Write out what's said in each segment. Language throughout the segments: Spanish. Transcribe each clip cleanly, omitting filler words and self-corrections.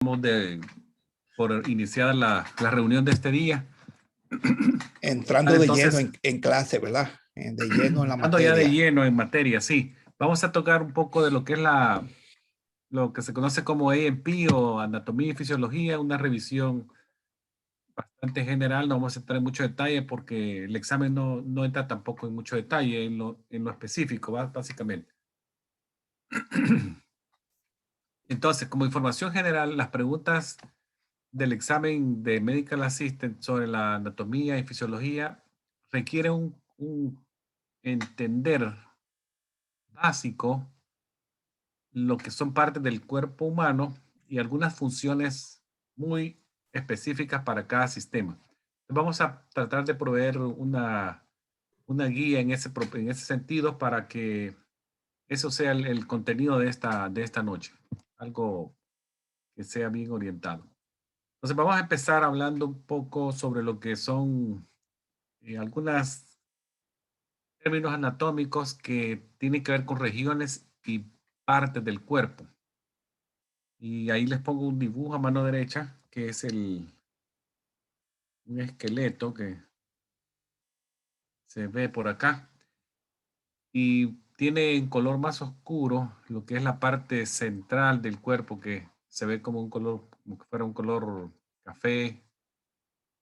de, por iniciar la reunión de este día. Entrando de lleno Entonces, en clase, ¿verdad? De lleno en la entrando ya de materia. lleno en materia, sí. Vamos a tocar un poco de lo que es lo que se conoce como A&P o Anatomía y Fisiología, una revisión bastante general. No vamos a entrar en mucho detalle porque el examen no entra tampoco en mucho detalle en lo específico, básicamente. Entonces, como información general, las preguntas del examen de Medical Assistant sobre la anatomía y fisiología requieren un entender básico lo que son partes del cuerpo humano y algunas funciones muy específicas para cada sistema. Vamos a tratar de proveer una guía en ese sentido para que eso sea el contenido de esta noche, algo que sea bien orientado. Entonces vamos a empezar hablando un poco sobre lo que son algunos términos anatómicos que tienen que ver con regiones y partes del cuerpo. Y ahí les pongo un dibujo a mano derecha, que es un esqueleto que se ve por acá. Y tiene en color más oscuro lo que es la parte central del cuerpo, que se ve como un color, como que fuera un color café.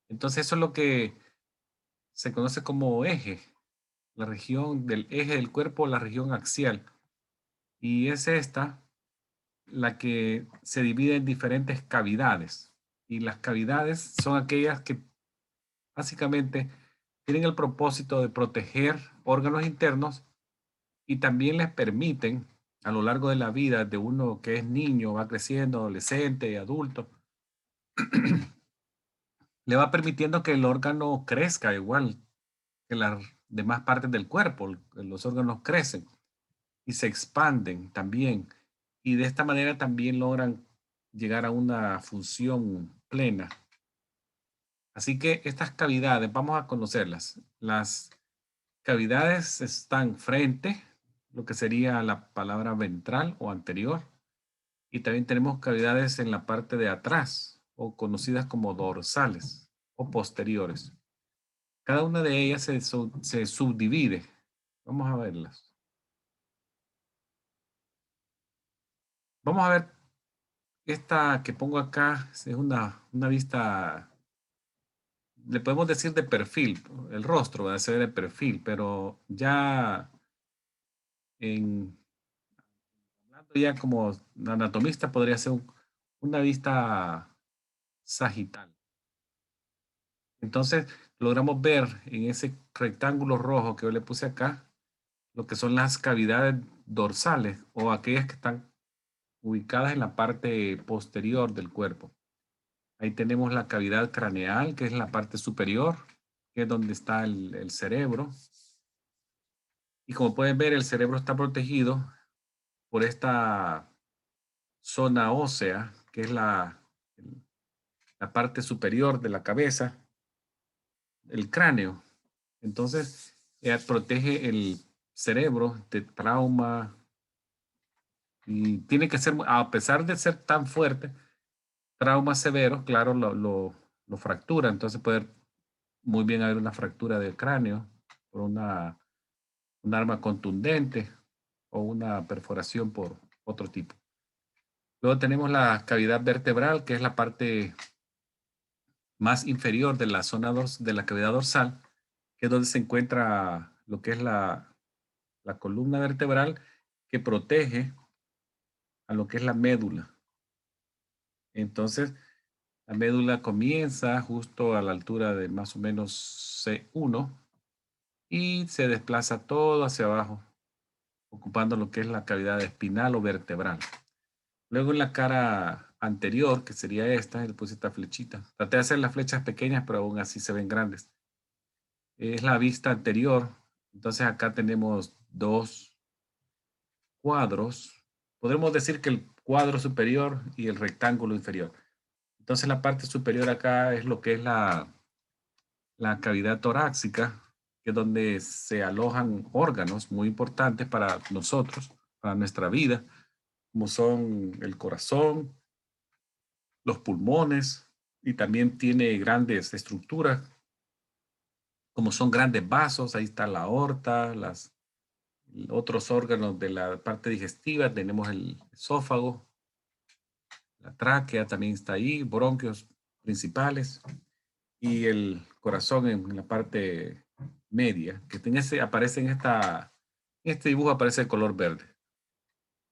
Entonces eso es lo que se conoce como eje, la región del eje del cuerpo, la región axial. Y es esta la que se divide en diferentes cavidades. Y las cavidades son aquellas que básicamente tienen el propósito de proteger órganos internos y también les permiten a lo largo de la vida de uno que es niño, va creciendo, adolescente, adulto, le va permitiendo que el órgano crezca igual que las demás partes del cuerpo. Los órganos crecen y se expanden también. Y de esta manera también logran llegar a una función plena. Así que estas cavidades, vamos a conocerlas. Las cavidades están frente, lo que sería la palabra ventral o anterior. Y también tenemos cavidades en la parte de atrás, o conocidas como dorsales o posteriores. Cada una de ellas se subdivide. Vamos a verlas. Vamos a ver esta que pongo acá. Es una vista, le podemos decir de perfil. El rostro va a ser de perfil, pero ya en hablando ya como anatomista podría ser una vista sagital. Entonces logramos ver en ese rectángulo rojo que yo le puse acá lo que son las cavidades dorsales o aquellas que están ubicadas en la parte posterior del cuerpo. Ahí tenemos la cavidad craneal, que es la parte superior, que es donde está el cerebro. Y como pueden ver, el cerebro está protegido por esta zona ósea, que es la parte superior de la cabeza, el cráneo. Entonces, protege el cerebro de trauma y tiene que ser, a pesar de ser tan fuerte, trauma severo, claro, lo fractura. Entonces puede muy bien haber una fractura del cráneo por un arma contundente o una perforación por otro tipo. Luego tenemos la cavidad vertebral, que es la parte más inferior de la zona de la cavidad dorsal, que es donde se encuentra lo que es la columna vertebral que protege a lo que es la médula. Entonces, la médula comienza justo a la altura de más o menos C1 y se desplaza todo hacia abajo, ocupando lo que es la cavidad espinal o vertebral. Luego en la cara anterior, que sería esta, le puse esta flechita. Traté de hacer las flechas pequeñas, pero aún así se ven grandes. Es la vista anterior. Entonces acá tenemos dos cuadros. Podremos decir que el cuadro superior y el rectángulo inferior. Entonces la parte superior acá es lo que es la cavidad torácica, que es donde se alojan órganos muy importantes para nosotros, para nuestra vida, como son el corazón, los pulmones, y también tiene grandes estructuras, como son grandes vasos. Ahí está la aorta, otros órganos de la parte digestiva. Tenemos el esófago, la tráquea también está ahí, bronquios principales, y el corazón en la parte media, que aparece en este dibujo, aparece el color verde.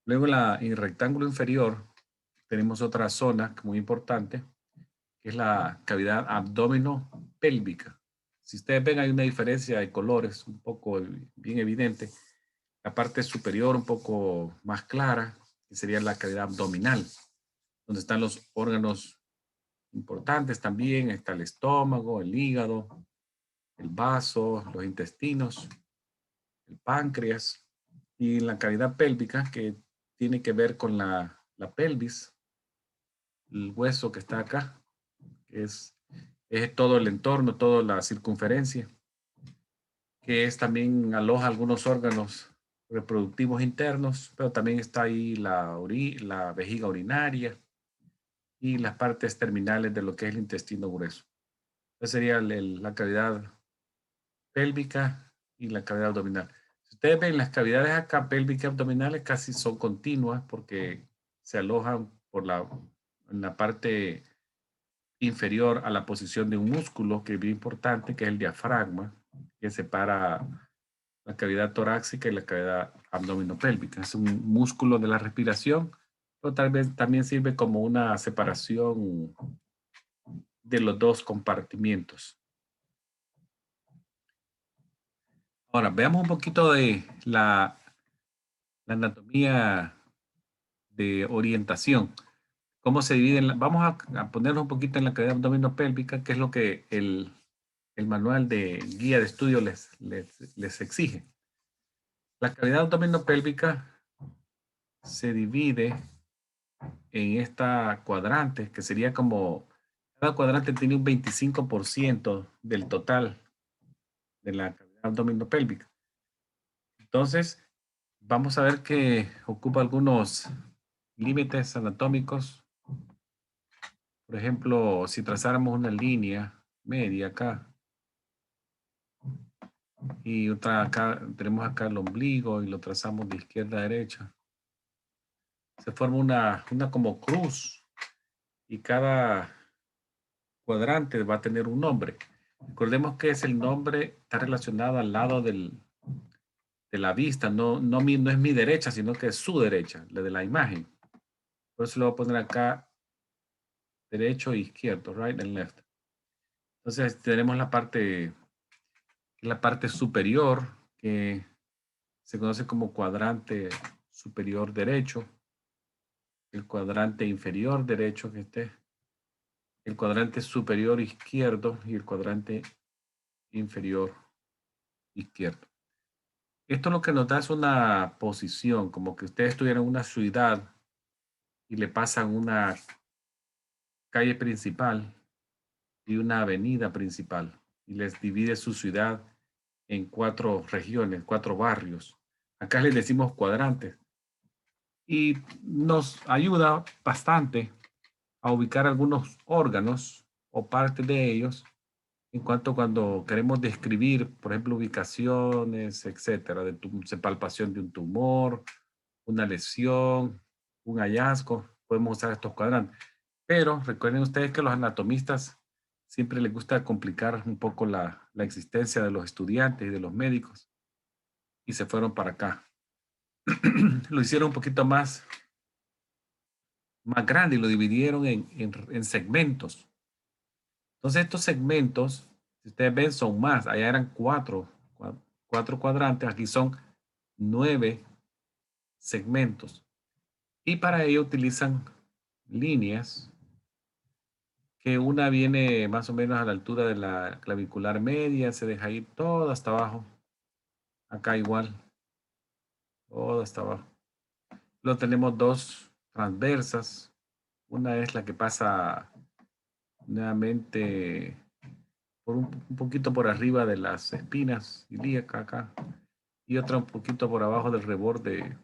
Luego en el rectángulo inferior tenemos otra zona muy importante, que es la cavidad abdominopélvica. Si ustedes ven, hay una diferencia de colores un poco bien evidente. La parte superior un poco más clara, que sería la cavidad abdominal, donde están los órganos importantes también. Está el estómago, el hígado, el vaso, los intestinos, el páncreas. Y la cavidad pélvica, que tiene que ver con la pelvis, el hueso que está acá, que es todo el entorno, toda la circunferencia, que también aloja algunos órganos reproductivos internos, pero también está ahí la vejiga urinaria y las partes terminales de lo que es el intestino grueso. Esa sería la cavidad pélvica y la cavidad abdominal. Si ustedes ven, las cavidades acá, pélvica y abdominales, casi son continuas porque se alojan en la parte inferior a la posición de un músculo que es bien importante, que es el diafragma, que separa la cavidad torácica y la cavidad abdominopélvica. Es un músculo de la respiración, pero tal vez también sirve como una separación de los dos compartimientos. Ahora, veamos un poquito de la anatomía de orientación. ¿Cómo se dividen? Vamos a ponernos un poquito en la cavidad abdominopélvica, que es lo que el manual de guía de estudio les exige. La cavidad abdominopélvica se divide en esta cuadrante, que sería como, cada cuadrante tiene un 25% del total de la cavidad abdominopélvica. Entonces, vamos a ver que ocupa algunos límites anatómicos. Por ejemplo, si trazáramos una línea media acá, y otra acá, tenemos acá el ombligo y lo trazamos de izquierda a derecha, se forma una como cruz, y cada cuadrante va a tener un nombre. Recordemos que el nombre está relacionado al lado de la vista, no es mi derecha, sino que es su derecha, la de la imagen. Por eso lo voy a poner acá, derecho e izquierdo, right and left. Entonces tenemos la parte superior, que se conoce como cuadrante superior derecho, el cuadrante inferior derecho, el cuadrante superior izquierdo y el cuadrante inferior izquierdo. Esto lo que nos da es una posición, como que ustedes estuvieran en una ciudad y le pasan una calle principal y una avenida principal, y les divide su ciudad en 4 regiones, 4 barrios. Acá les decimos cuadrantes, y nos ayuda bastante a ubicar algunos órganos o partes de ellos en cuanto cuando queremos describir, por ejemplo, ubicaciones, etcétera, de palpación de un tumor, una lesión, un hallazgo, podemos usar estos cuadrantes. Pero recuerden ustedes que los anatomistas siempre les gusta complicar un poco la existencia de los estudiantes y de los médicos, y se fueron para acá. Lo hicieron un poquito más grande y lo dividieron en segmentos. Entonces estos segmentos, si ustedes ven, son más. Allá eran 4 cuadrantes, aquí son 9 segmentos. Y para ello utilizan líneas, que una viene más o menos a la altura de la clavicular media, se deja ir todo hasta abajo. Acá igual, todo hasta abajo. Luego tenemos 2 transversas. Una es la que pasa nuevamente por un poquito por arriba de las espinas ilíacas acá, y otra un poquito por abajo del reborde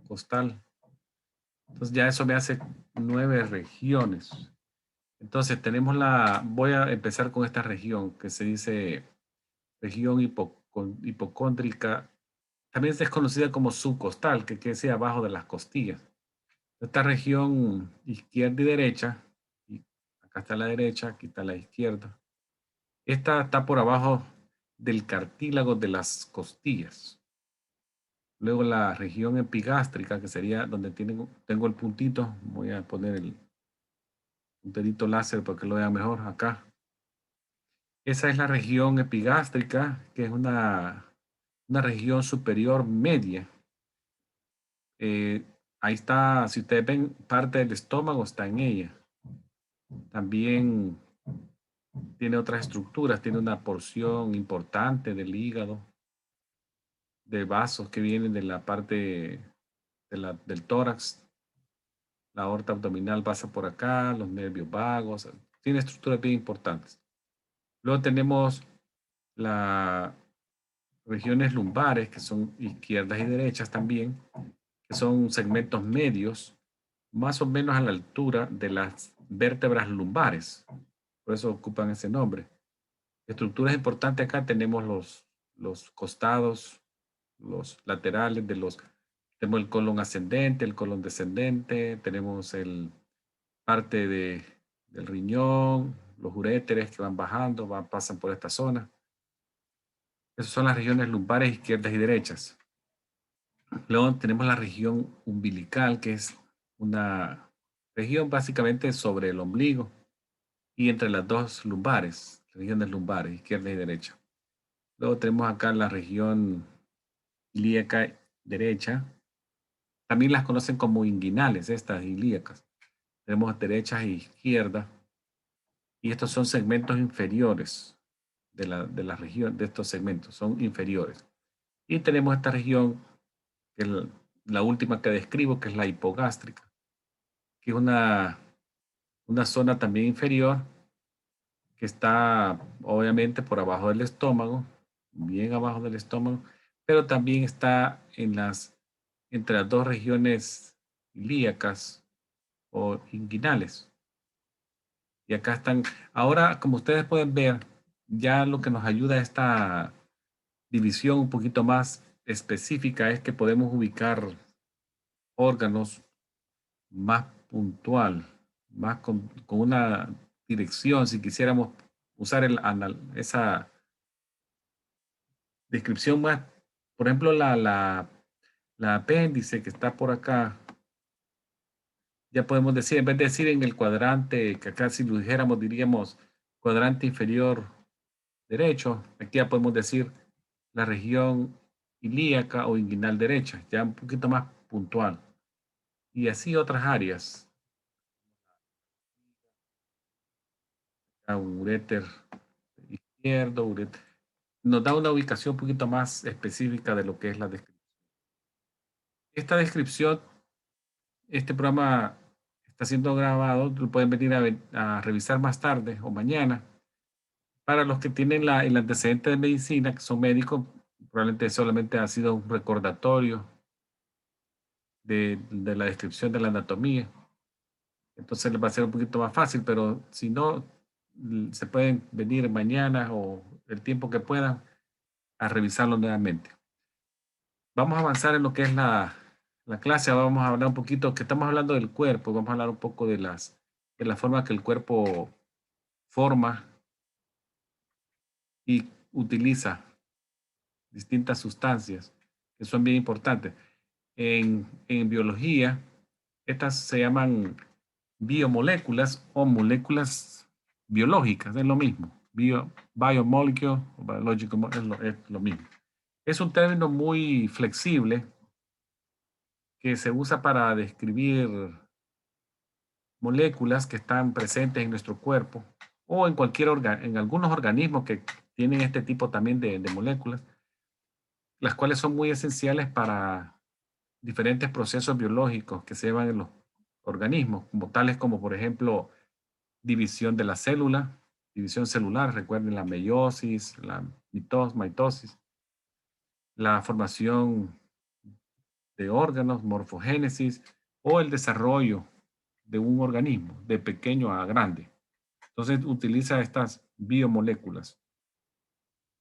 costal. Entonces ya eso me hace 9 regiones. Entonces tenemos voy a empezar con esta región que se dice región hipocóndrica. También es conocida como subcostal, que quiere decir abajo de las costillas. Esta región izquierda y derecha, y acá está la derecha, aquí está la izquierda. Esta está por abajo del cartílago de las costillas. Luego la región epigástrica, que sería donde tengo el puntito. Voy a poner el puntito láser para que lo vean mejor acá. Esa es la región epigástrica, que es una región superior media. Ahí está, si ustedes ven, parte del estómago está en ella. También tiene otras estructuras, tiene una porción importante del hígado, de vasos que vienen de la parte del tórax. La aorta abdominal pasa por acá, los nervios vagos, tiene estructuras bien importantes. Luego tenemos las regiones lumbares, que son izquierdas y derechas también, que son segmentos medios, más o menos a la altura de las vértebras lumbares. Por eso ocupan ese nombre. Estructuras importantes acá tenemos los costados, los laterales tenemos el colon ascendente, el colon descendente, tenemos parte del riñón, los uréteres que van bajando, pasan por esta zona. Esas son las regiones lumbares izquierdas y derechas. Luego tenemos la región umbilical, que es una región básicamente sobre el ombligo y entre las dos lumbares, regiones lumbares, izquierda y derecha. Luego tenemos acá la región ilíaca derecha. También las conocen como inguinales, estas ilíacas. Tenemos derecha e izquierda. Y estos son segmentos inferiores de la región, de estos segmentos, son inferiores. Y tenemos esta región, que es la última que describo, que es la hipogástrica, que es una zona también inferior, que está obviamente por abajo del estómago, bien abajo del estómago, pero también está entre las dos regiones ilíacas o inguinales. Y acá están, ahora como ustedes pueden ver, ya lo que nos ayuda a esta división un poquito más específica es que podemos ubicar órganos más puntual, más con una dirección, si quisiéramos usar esa descripción más, por ejemplo, la apéndice que está por acá, ya podemos decir, en vez de decir en el cuadrante, que acá si lo dijéramos diríamos cuadrante inferior derecho, aquí ya podemos decir la región ilíaca o inguinal derecha, ya un poquito más puntual. Y así otras áreas. Un uréter izquierdo, nos da una ubicación un poquito más específica de lo que es la descripción. Esta descripción, este programa está siendo grabado, lo pueden venir a revisar más tarde o mañana. Para los que tienen el antecedente de medicina, que son médicos, probablemente solamente ha sido un recordatorio de la descripción de la anatomía. Entonces les va a ser un poquito más fácil, pero si no, se pueden venir mañana o el tiempo que puedan a revisarlo nuevamente. Vamos a avanzar en lo que es la clase. Vamos a hablar un poquito, que estamos hablando del cuerpo, vamos a hablar un poco de la forma que el cuerpo forma y utiliza distintas sustancias que son bien importantes. En biología, estas se llaman biomoléculas o moléculas biológicas, es lo mismo. Biomolecule o biological es lo mismo. Es un término muy flexible que se usa para describir moléculas que están presentes en nuestro cuerpo o en algunos organismos que tienen este tipo también de moléculas, las cuales son muy esenciales para diferentes procesos biológicos que se llevan en los organismos, como tales como, por ejemplo, división de la célula, división celular, recuerden la meiosis, la mitosis, la formación de órganos, morfogénesis, o el desarrollo de un organismo de pequeño a grande. Entonces utiliza estas biomoléculas.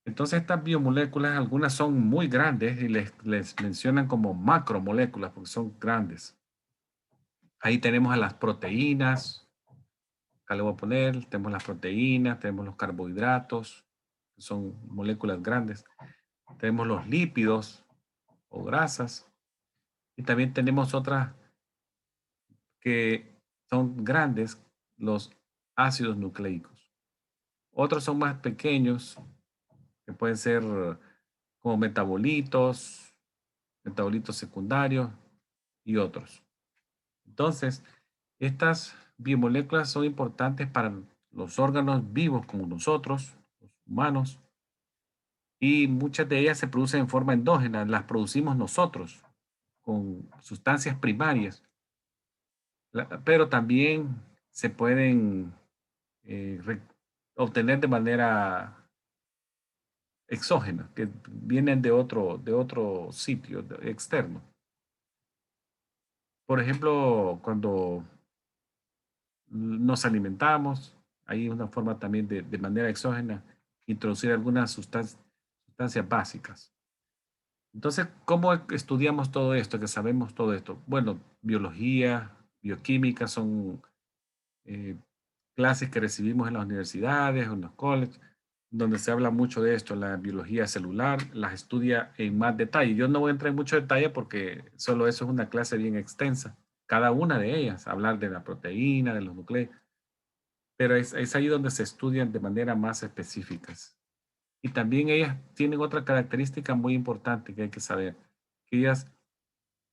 Entonces estas biomoléculas, algunas son muy grandes y les mencionan como macromoléculas porque son grandes. Ahí tenemos a las proteínas, acá le voy a poner, tenemos las proteínas, tenemos los carbohidratos, que son moléculas grandes. Tenemos los lípidos o grasas y también tenemos otras que son grandes, los ácidos nucleicos. Otros son más pequeños, que pueden ser como metabolitos, metabolitos secundarios y otros. Entonces, estas biomoléculas son importantes para los órganos vivos como nosotros, los humanos, y muchas de ellas se producen en forma endógena, las producimos nosotros con sustancias primarias, pero también se pueden obtener de manera exógena, que vienen de otro sitio externo. Por ejemplo, cuando nos alimentamos, hay una forma también de manera exógena introducir algunas sustancias básicas. Entonces, ¿cómo estudiamos todo esto, que sabemos todo esto? Bueno, biología, bioquímica son clases que recibimos en las universidades o en los colegios, donde se habla mucho de esto, la biología celular, las estudia en más detalle. Yo no voy a entrar en mucho detalle porque solo eso es una clase bien extensa, cada una de ellas, hablar de la proteína, de los nucleos, pero es ahí donde se estudian de manera más específicas. Y también ellas tienen otra característica muy importante que hay que saber, que ellas,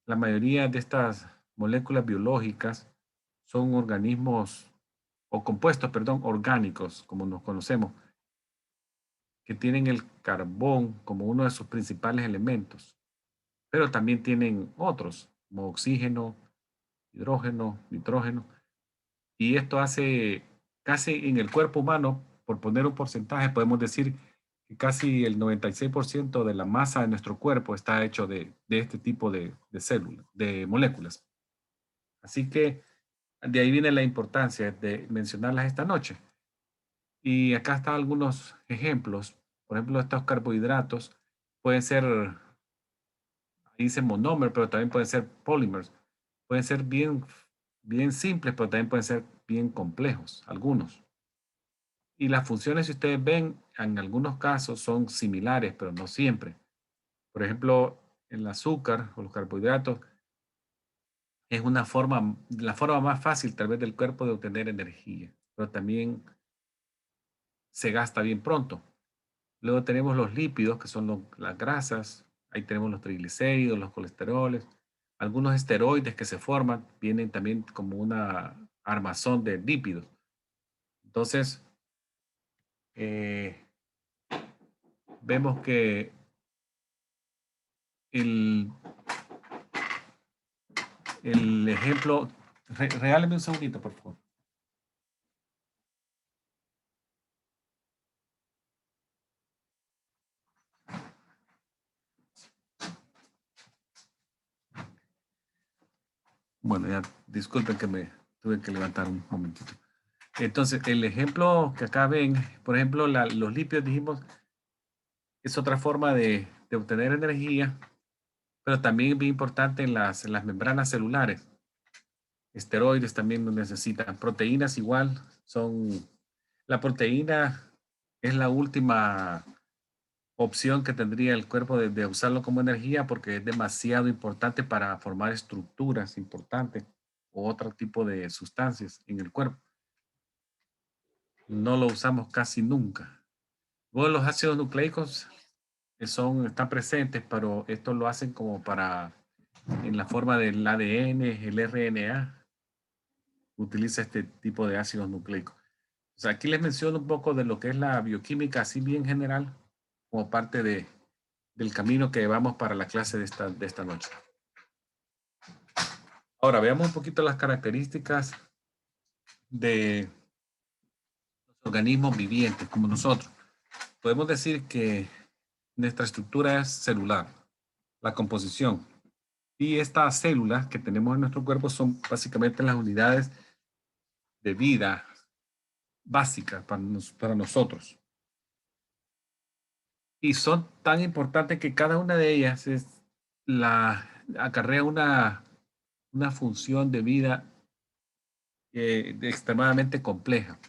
la mayoría de estas moléculas biológicas son organismos o compuestos, perdón, orgánicos, como nos conocemos, que tienen el carbón como uno de sus principales elementos, pero también tienen otros, como oxígeno, hidrógeno, nitrógeno, y esto hace casi en el cuerpo humano, por poner un porcentaje, podemos decir que casi el 96% de la masa de nuestro cuerpo está hecho de este tipo de células, de moléculas. Así que de ahí viene la importancia de mencionarlas esta noche. Y acá están algunos ejemplos. Por ejemplo, estos carbohidratos pueden ser, ahí dice monómer, pero también pueden ser polymers. Pueden ser bien simples, pero también pueden ser bien complejos, algunos. Y las funciones, si ustedes ven, en algunos casos son similares, pero no siempre. Por ejemplo, el azúcar o los carbohidratos es la forma más fácil tal vez del cuerpo de obtener energía, pero también se gasta bien pronto. Luego tenemos los lípidos, que son las grasas. Ahí tenemos los triglicéridos, los colesteroles. Algunos esteroides que se forman vienen también como una armazón de lípidos. Entonces, vemos que el, el ejemplo, regáleme un segundito, por favor. Bueno, ya disculpen que me tuve que levantar un momentito. Entonces, el ejemplo que acá ven, por ejemplo, los lípidos dijimos, es otra forma de obtener energía, pero también es bien importante en las membranas celulares. Esteroides también lo necesitan. Proteínas igual, la proteína es la última opción que tendría el cuerpo de usarlo como energía porque es demasiado importante para formar estructuras importantes o otro tipo de sustancias en el cuerpo. No lo usamos casi nunca. Luego los ácidos nucleicos están presentes, pero esto lo hacen como en la forma del ADN, el RNA, utiliza este tipo de ácidos nucleicos. O sea, aquí les menciono un poco de lo que es la bioquímica, así bien general, como parte del camino que llevamos para la clase de esta noche. Ahora, veamos un poquito las características de los organismos vivientes, como nosotros. Podemos decir que nuestra estructura es celular, la composición. Y estas células que tenemos en nuestro cuerpo son básicamente las unidades de vida básicas para nosotros. Y son tan importantes que cada una de ellas acarrea una función de vida extremadamente compleja.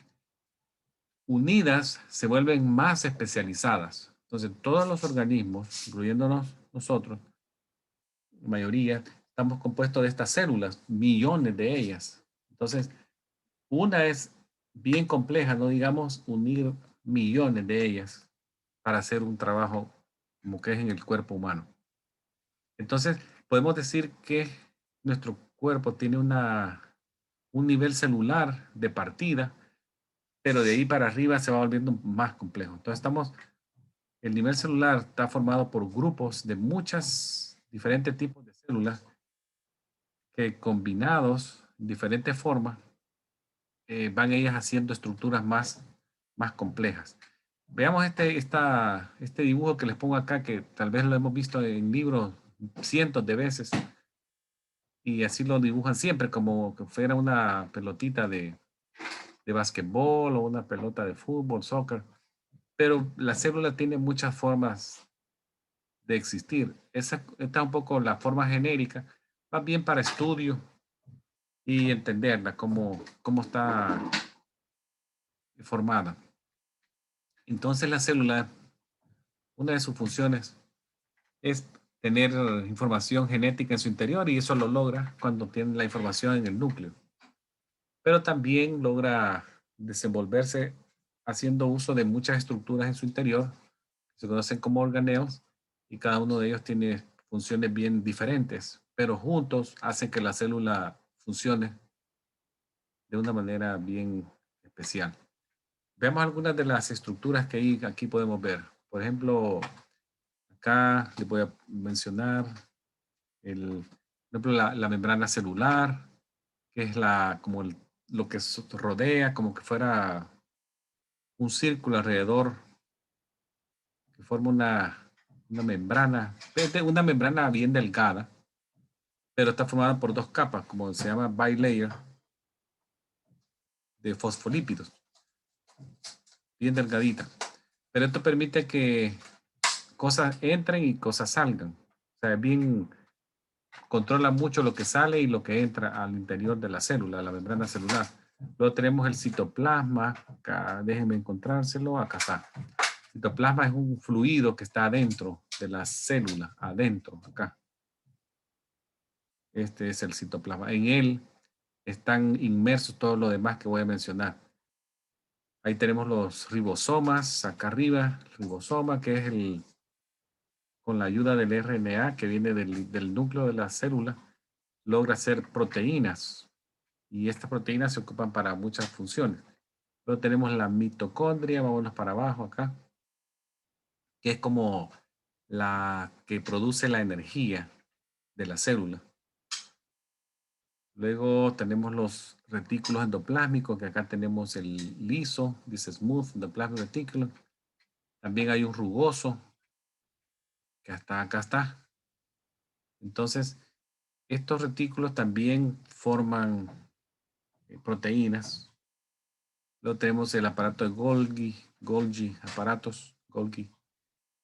Unidas se vuelven más especializadas. Entonces, todos los organismos, incluyéndonos nosotros, la mayoría, estamos compuestos de estas células, millones de ellas. Entonces, una es bien compleja, no digamos unir millones de ellas para hacer un trabajo como que es en el cuerpo humano. Entonces, podemos decir que nuestro cuerpo tiene un nivel celular de partida, pero de ahí para arriba se va volviendo más complejo. Entonces, el nivel celular está formado por grupos de muchas diferentes tipos de células que combinados en diferentes formas van ellas haciendo estructuras más complejas. Veamos este dibujo que les pongo acá, que tal vez lo hemos visto en libros cientos de veces, y así lo dibujan siempre, como que fuera una pelotita de basquetbol o una pelota de fútbol, soccer. Pero la célula tiene muchas formas de existir. Esta es un poco la forma genérica, más bien para estudio y entenderla, cómo está formada. Entonces la célula, una de sus funciones es tener información genética en su interior y eso lo logra cuando tiene la información en el núcleo. Pero también logra desenvolverse haciendo uso de muchas estructuras en su interior, que se conocen como organelos, y cada uno de ellos tiene funciones bien diferentes, pero juntos hacen que la célula funcione de una manera bien especial. Veamos algunas de las estructuras que aquí podemos ver. Por ejemplo, acá les voy a mencionar por ejemplo, la membrana celular, que es lo que rodea, como que fuera un círculo alrededor, que forma una membrana bien delgada, pero está formada por dos capas, como se llama bilayer, de fosfolípidos, bien delgadita. Pero esto permite que cosas entren y cosas salgan. O sea, controla mucho lo que sale y lo que entra al interior de la célula, la membrana celular. Luego tenemos el citoplasma, acá, déjenme encontrárselo, acá está. El citoplasma es un fluido que está adentro de la célula, adentro, acá. Este es el citoplasma. En él están inmersos todo lo demás que voy a mencionar. Ahí tenemos los ribosomas, acá arriba, el ribosoma, que es con la ayuda del RNA que viene del núcleo de la célula, logra hacer proteínas. Y estas proteínas se ocupan para muchas funciones. Luego tenemos la mitocondria, vámonos para abajo acá, que es como la que produce la energía de la célula. Luego tenemos los retículos endoplásmicos, que acá tenemos el liso, dice smooth endoplasmic reticulum. También hay un rugoso, que hasta acá está. Entonces, estos retículos también forman proteínas. Luego tenemos el aparato de Golgi aparatos, Golgi.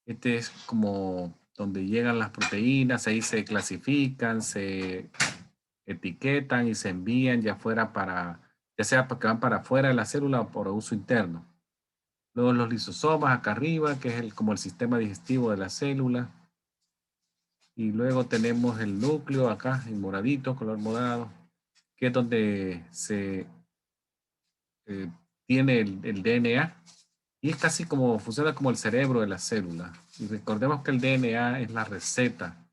Este es como donde llegan las proteínas, ahí se clasifican, se etiquetan y se envían ya sea que van para afuera de la célula o por uso interno. Luego los lisosomas acá arriba, que es como el sistema digestivo de la célula. Y luego tenemos el núcleo acá, en moradito, color morado, que es donde se tiene el DNA. Y es casi funciona como el cerebro de la célula. Y recordemos que el DNA es la receta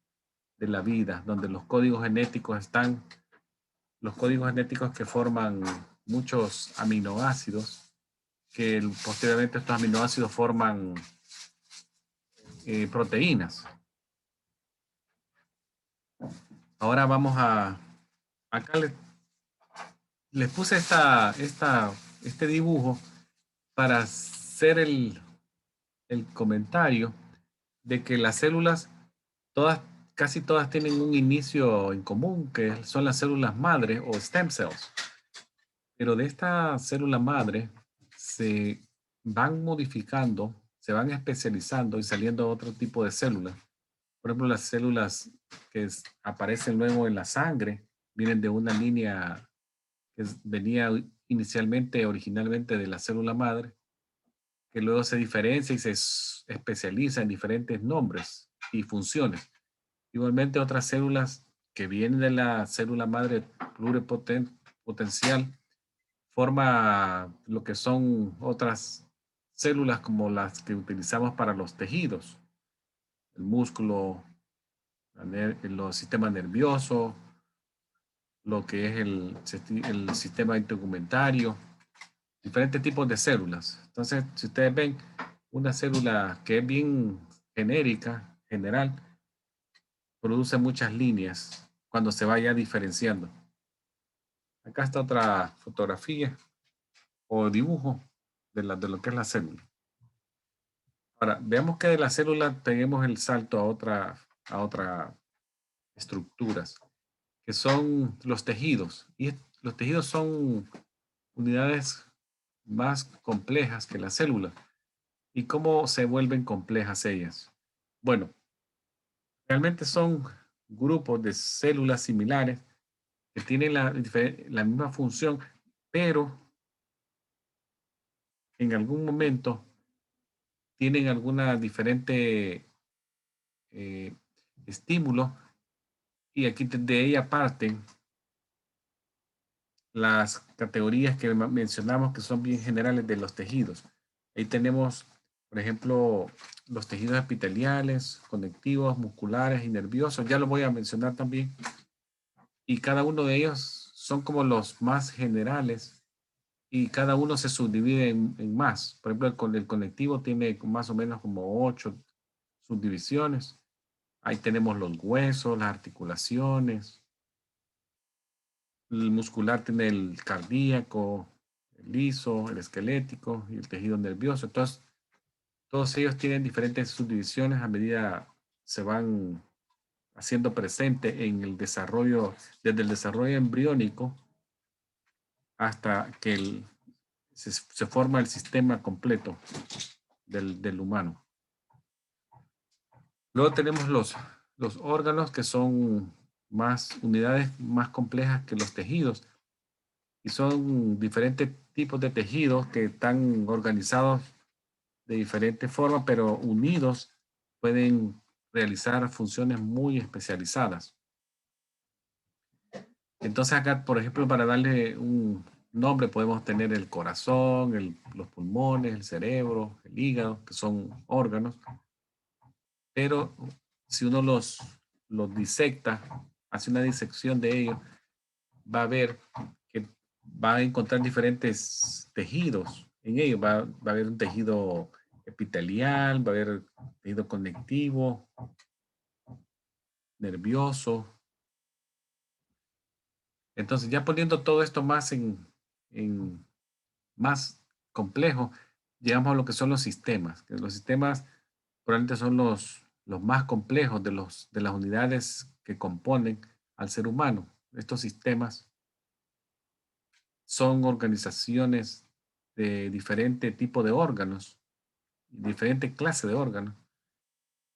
de la vida, donde los códigos genéticos están, los códigos genéticos que forman muchos aminoácidos, que posteriormente estos aminoácidos forman proteínas. Ahora vamos acá les puse este dibujo para hacer el comentario de que las células todas casi todas tienen un inicio en común, que son las células madre o stem cells. Pero de esta célula madre se van modificando, se van especializando y saliendo otro tipo de células. Por ejemplo, las células que aparecen luego en la sangre vienen de una línea que venía inicialmente, originalmente de la célula madre, que luego se diferencia y se especializa en diferentes nombres y funciones. Igualmente otras células que vienen de la célula madre pluripotencial forma lo que son otras células como las que utilizamos para los tejidos, el músculo, los sistemas nerviosos, lo que es el sistema integumentario, diferentes tipos de células. Entonces, si ustedes ven una célula que es bien genérica, general, produce muchas líneas cuando se vaya diferenciando. Acá está otra fotografía o dibujo de lo que es la célula. Ahora, veamos que de la célula peguemos el salto a otra estructuras, que son los tejidos. Y los tejidos son unidades más complejas que la célula. ¿Y cómo se vuelven complejas ellas? Bueno, realmente son grupos de células similares que tienen la misma función, pero en algún momento tienen alguna diferente eh, estímulo y aquí de ella parten las categorías que mencionamos que son bien generales de los tejidos. Ahí tenemos, por ejemplo, los tejidos epiteliales, conectivos, musculares y nerviosos. Ya lo voy a mencionar también. Y cada uno de ellos son como los más generales y cada uno se subdivide en más. Por ejemplo, el conectivo tiene más o menos como 8 subdivisiones. Ahí tenemos los huesos, las articulaciones. El muscular tiene el cardíaco, el liso, el esquelético y el tejido nervioso. Entonces, todos ellos tienen diferentes subdivisiones a medida se van haciendo presente en el desarrollo, desde el desarrollo embriónico hasta que se forma el sistema completo del humano. Luego tenemos los órganos que son más unidades más complejas que los tejidos y son diferentes tipos de tejidos que están organizados de diferentes formas, pero unidos pueden realizar funciones muy especializadas. Entonces acá, por ejemplo, para darle un nombre podemos tener el corazón, los pulmones, el cerebro, el hígado, que son órganos, pero si uno los disecta, hace una disección de ellos, va a ver que va a encontrar diferentes tejidos en ellos. Va a haber un tejido epitelial, va a haber tejido conectivo, nervioso. Entonces, ya poniendo todo esto más en más complejo, llegamos a lo que son los sistemas. Que los sistemas probablemente son los más complejos de las unidades que componen al ser humano. Estos sistemas son organizaciones de diferente tipo de órganos, diferente clase de órganos,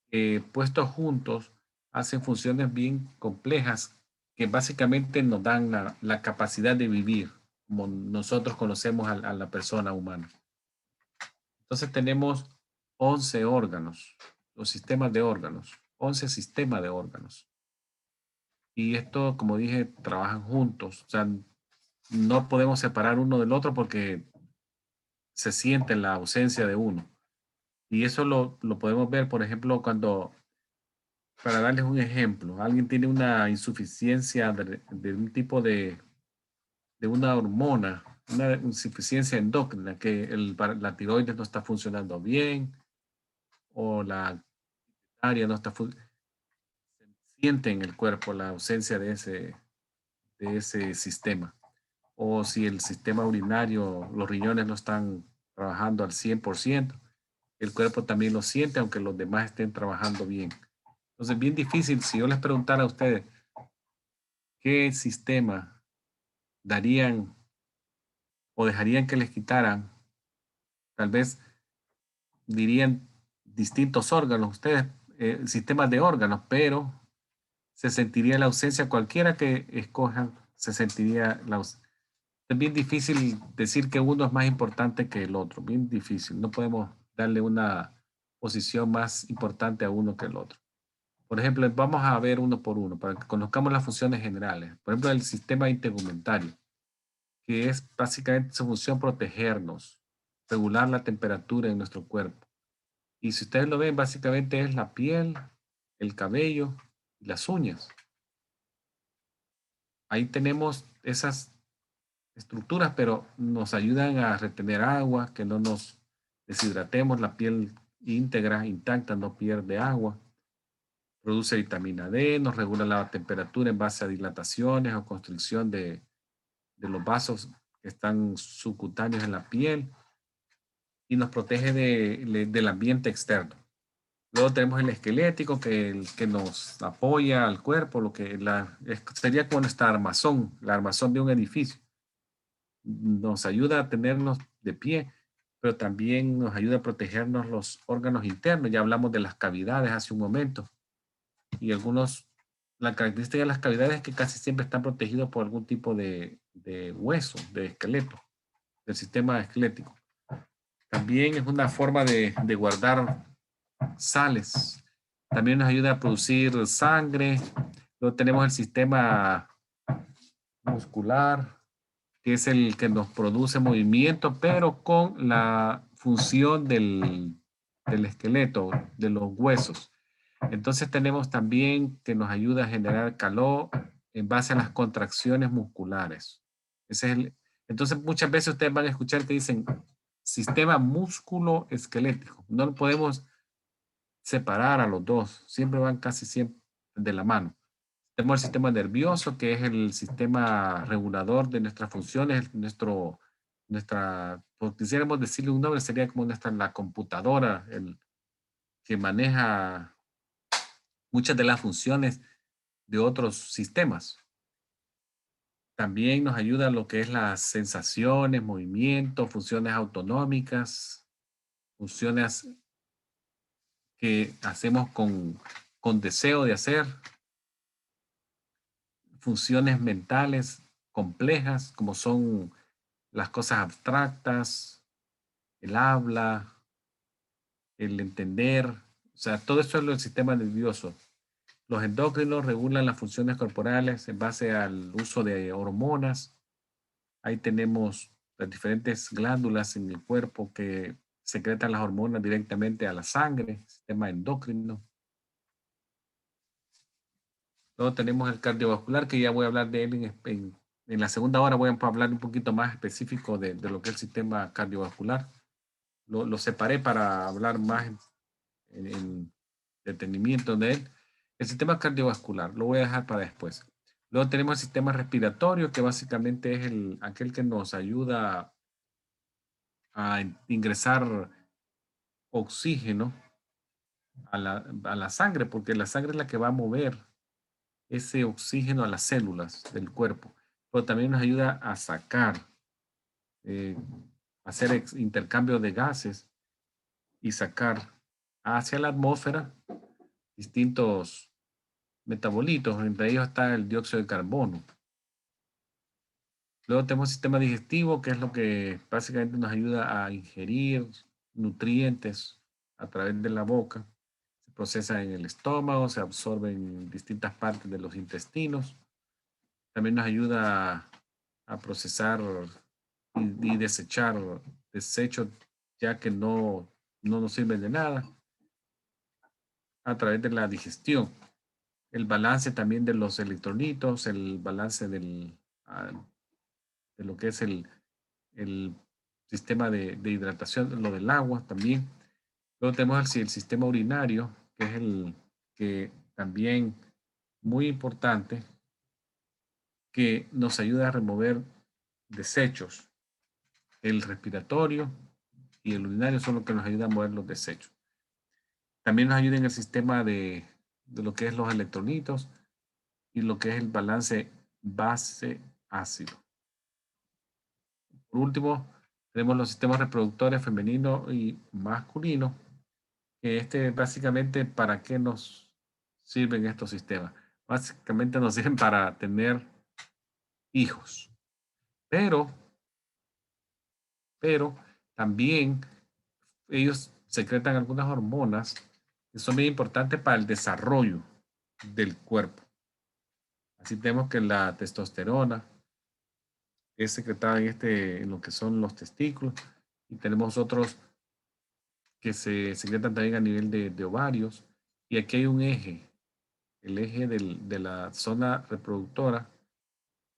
que puestos juntos hacen funciones bien complejas que básicamente nos dan la capacidad de vivir como nosotros conocemos a la persona humana. Entonces tenemos 11 órganos, los sistemas de órganos, 11 sistemas de órganos. Y esto, como dije, trabajan juntos. O sea, no podemos separar uno del otro porque se siente la ausencia de uno. Y eso lo podemos ver, por ejemplo, para darles un ejemplo, alguien tiene una insuficiencia de un tipo de una hormona, una insuficiencia endócrina, que la tiroides no está funcionando bien o la área no está funcionando. Siente en el cuerpo la ausencia de ese sistema. O si el sistema urinario, los riñones no están trabajando al 100%, el cuerpo también lo siente, aunque los demás estén trabajando bien. Entonces, bien difícil, si yo les preguntara a ustedes, ¿qué sistema darían o dejarían que les quitaran? Tal vez dirían distintos órganos, ustedes, sistemas de órganos, pero se sentiría la ausencia, cualquiera que escojan, se sentiría la ausencia. Es bien difícil decir que uno es más importante que el otro, bien difícil. No podemos darle una posición más importante a uno que el otro. Por ejemplo, vamos a ver uno por uno para que conozcamos las funciones generales. Por ejemplo, el sistema integumentario, que es básicamente su función protegernos, regular la temperatura en nuestro cuerpo. Y si ustedes lo ven, básicamente es la piel, el cabello y las uñas. Ahí tenemos esas estructuras, pero nos ayudan a retener agua, que no nos deshidratemos, la piel íntegra, intacta, no pierde agua. Produce vitamina D, nos regula la temperatura en base a dilataciones o constricción de los vasos que están subcutáneos en la piel y nos protege del ambiente externo. Luego tenemos el esquelético que nos apoya al cuerpo, lo que sería como nuestra armazón, la armazón de un edificio. Nos ayuda a tenernos de pie, pero también nos ayuda a protegernos los órganos internos. Ya hablamos de las cavidades hace un momento. Y la característica de las cavidades es que casi siempre están protegidos por algún tipo de hueso, de esqueleto, del sistema esquelético. También es una forma de guardar sales. También nos ayuda a producir sangre. Luego tenemos el sistema muscular, que es el que nos produce movimiento, pero con la función del esqueleto, de los huesos. Entonces tenemos también que nos ayuda a generar calor en base a las contracciones musculares. Ese es entonces muchas veces ustedes van a escuchar que dicen sistema músculo esquelético. No lo podemos separar a los dos, siempre van casi siempre de la mano. Tenemos el sistema nervioso, que es el sistema regulador de nuestras funciones, pues, quisiéramos decirle un nombre, sería como la computadora, el que maneja muchas de las funciones de otros sistemas. También nos ayuda a lo que es las sensaciones, movimientos, funciones autonómicas, funciones que hacemos con deseo de hacer, funciones mentales complejas, como son las cosas abstractas, el habla, el entender, o sea, todo eso es el sistema nervioso. Los endocrinos regulan las funciones corporales en base al uso de hormonas. Ahí tenemos las diferentes glándulas en el cuerpo que secretan las hormonas directamente a la sangre, sistema endocrino. Luego tenemos el cardiovascular, que ya voy a hablar de él en la segunda hora. Voy a hablar un poquito más específico de lo que es el sistema cardiovascular. Lo separé para hablar más en detenimiento de él. El sistema cardiovascular, lo voy a dejar para después. Luego tenemos el sistema respiratorio, que básicamente es aquel que nos ayuda a ingresar oxígeno a la sangre, porque la sangre es la que va a mover ese oxígeno a las células del cuerpo. Pero también nos ayuda a sacar, eh, hacer intercambio de gases y sacar hacia la atmósfera distintos metabolitos, entre ellos está el dióxido de carbono. Luego tenemos el sistema digestivo, que es lo que básicamente nos ayuda a ingerir nutrientes a través de la boca. Se procesa en el estómago, se absorbe en distintas partes de los intestinos. También nos ayuda a procesar y desechar desechos ya que no nos sirven de nada a través de la digestión. El balance también de los electrolitos, el balance de lo que es el sistema de hidratación, lo del agua también. Luego tenemos el sistema urinario, que es el que también muy importante, que nos ayuda a remover desechos. El respiratorio y el urinario son los que nos ayudan a mover los desechos. También nos ayuda en el sistema de lo que es los electrolitos y lo que es el balance base-ácido. Por último, tenemos los sistemas reproductores femenino y masculino, que básicamente, ¿para qué nos sirven estos sistemas? Básicamente nos sirven para tener hijos, pero también ellos secretan algunas hormonas que son bien importantes para el desarrollo del cuerpo. Así tenemos que la testosterona es secretada en lo que son los testículos, y tenemos otros que se secretan también a nivel de ovarios. Y aquí hay un eje, el eje de la zona reproductora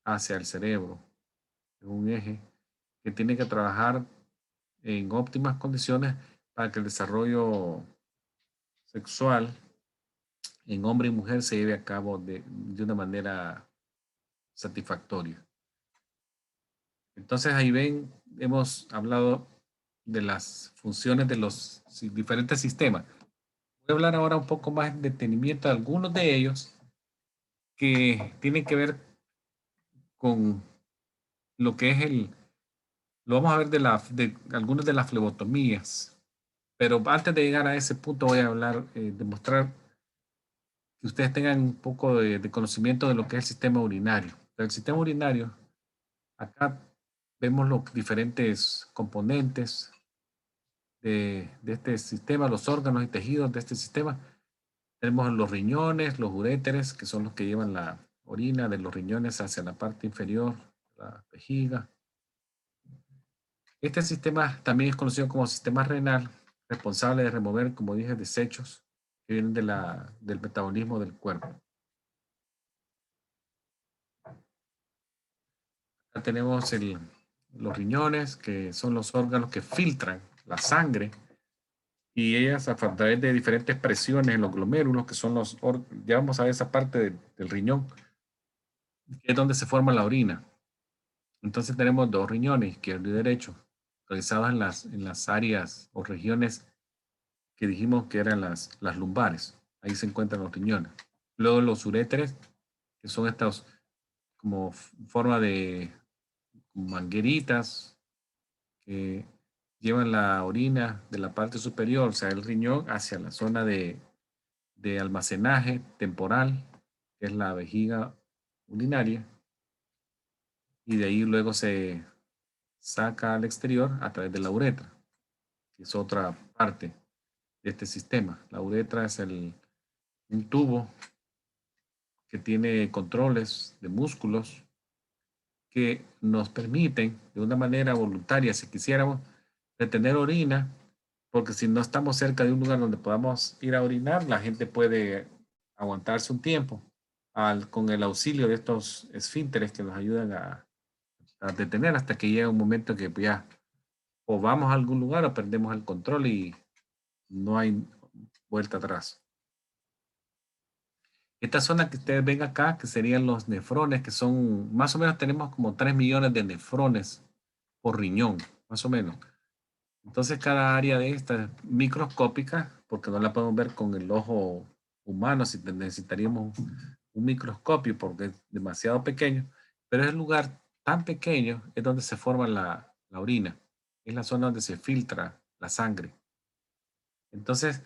hacia el cerebro. Es un eje que tiene que trabajar en óptimas condiciones para que el desarrollo sexual en hombre y mujer se lleve a cabo de una manera satisfactoria. Entonces ahí ven, hemos hablado de las funciones de los diferentes sistemas. Voy a hablar ahora un poco más en detenimiento de algunos de ellos que tienen que ver con lo que es lo vamos a ver de algunas de las flebotomías. Pero antes de llegar a ese punto voy a hablar, demostrar que ustedes tengan un poco de conocimiento de lo que es el sistema urinario. El sistema urinario, acá vemos los diferentes componentes de este sistema, los órganos y tejidos de este sistema. Tenemos los riñones, los uréteres, que son los que llevan la orina de los riñones hacia la parte inferior, la vejiga. Este sistema también es conocido como sistema renal, responsable de remover, como dije, desechos que vienen del metabolismo del cuerpo. Acá tenemos los riñones, que son los órganos que filtran la sangre, y ellas a través de diferentes presiones en los glomérulos, que son ya vamos a ver esa parte del riñón, que es donde se forma la orina. Entonces tenemos dos riñones, izquierdo y derecho, localizados en las áreas o regiones que dijimos que eran las lumbares. Ahí se encuentran los riñones. Luego los uréteres, que son estas como forma de mangueritas que llevan la orina de la parte superior, o sea, el riñón, hacia la zona de almacenaje temporal, que es la vejiga urinaria, y de ahí luego se saca al exterior a través de la uretra, que es otra parte de este sistema. La uretra es un tubo que tiene controles de músculos que nos permiten, de una manera voluntaria, si quisiéramos, retener orina, porque si no estamos cerca de un lugar donde podamos ir a orinar, la gente puede aguantarse un tiempo con el auxilio de estos esfínteres que nos ayudan a detener hasta que llega un momento que ya o vamos a algún lugar o perdemos el control y no hay vuelta atrás. Esta zona que ustedes ven acá, que serían los nefrones, que son, más o menos tenemos como 3 millones de nefrones por riñón, más o menos. Entonces cada área de esta es microscópica, porque no la podemos ver con el ojo humano, si necesitaríamos un microscopio porque es demasiado pequeño, pero es el lugar tan pequeño, es donde se forma la orina, es la zona donde se filtra la sangre. Entonces,